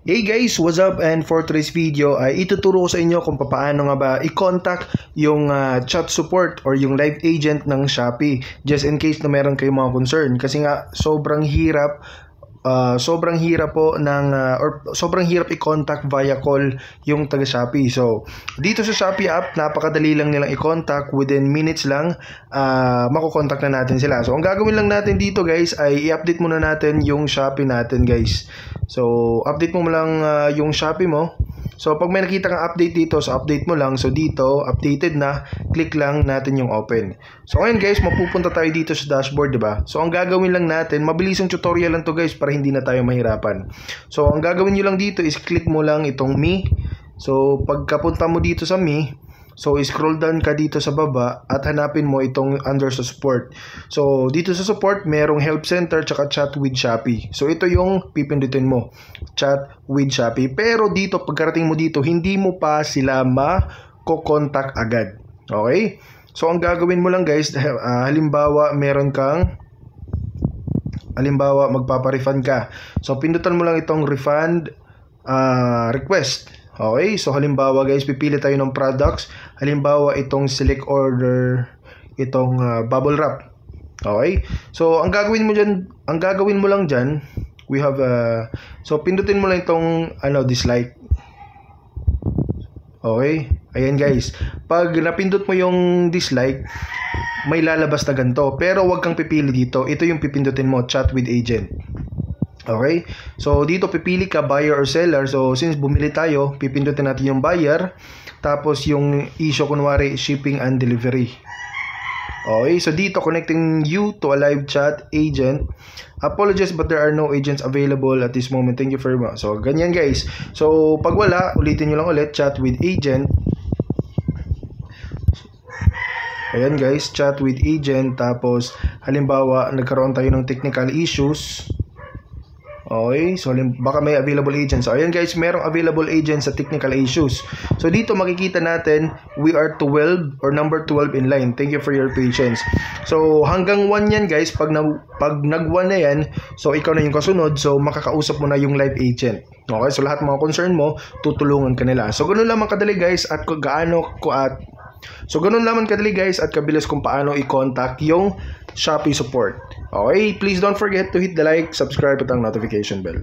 Hey guys, what's up? And for today's video ay ituturo ko sa inyo kung paano nga ba i-contact yung chat support or yung live agent ng Shopee, just in case na meron kayong mga concern, kasi nga sobrang hirap po sobrang hirap i-contact via call yung taga Shopee. So dito sa Shopee app, napakadali lang nilang i-contact, within minutes lang makokontak na natin sila. So ang gagawin lang natin dito guys ay i-update muna natin yung Shopee natin guys. So update mo lang yung Shopee mo. So pag may nakita kang update dito, so update mo lang. So dito, updated na, click lang natin yung open. So ngayon guys, mapupunta tayo dito sa dashboard, diba? So ang gagawin lang natin, mabilisang tutorial lang to guys para hindi na tayo mahirapan. So ang gagawin nyo lang dito is click mo lang itong me. So pagkapunta mo dito sa me, so scroll down ka dito sa baba at hanapin mo itong under sa support. So dito sa support, merong help center tsaka chat with Shopee. So ito yung pipindutin mo, chat with Shopee. Pero dito, pagkarating mo dito, hindi mo pa sila ma-contact agad. Okay? So ang gagawin mo lang guys, halimbawa magpapa-refund ka. So pindutan mo lang itong refund request. Okay, so halimbawa guys, pipili tayo ng products. Halimbawa itong select order, itong bubble wrap. Okay, so ang gagawin mo lang dyan, we have so pindutin mo lang itong dislike. Okay, ayan guys, pag napindot mo yung dislike, may lalabas na ganito. Pero wag kang pipili dito, ito yung pipindutin mo, chat with agent. Okay, so dito pipili ka buyer or seller. So since bumili tayo, pipindutin natin yung buyer, tapos yung issue kunwari shipping and delivery. Okay, so dito connecting you to a live chat agent. Apologies but there are no agents available at this moment. Thank you very much. So ganyan guys. So pag wala, ulitin nyo lang ulit, chat with agent. Ayan guys, chat with agent. Tapos halimbawa nagkaroon tayo ng technical issues. Okay, so baka may available agents. So ayan guys, merong available agents sa technical issues. So dito makikita natin, we are 12 or number 12 in line. Thank you for your patience. So hanggang 1 yan guys. Pag nag-1 na yan, so ikaw na yung kasunod. So makakausap mo na yung live agent. Okay, so lahat mga concern mo, tutulungan ka nila. So ganun lamang kadali guys at ganun lamang kadali guys at kabilis kung paano i-contact yung Shopee support. Okay, please don't forget to hit the like, subscribe at ang notification bell.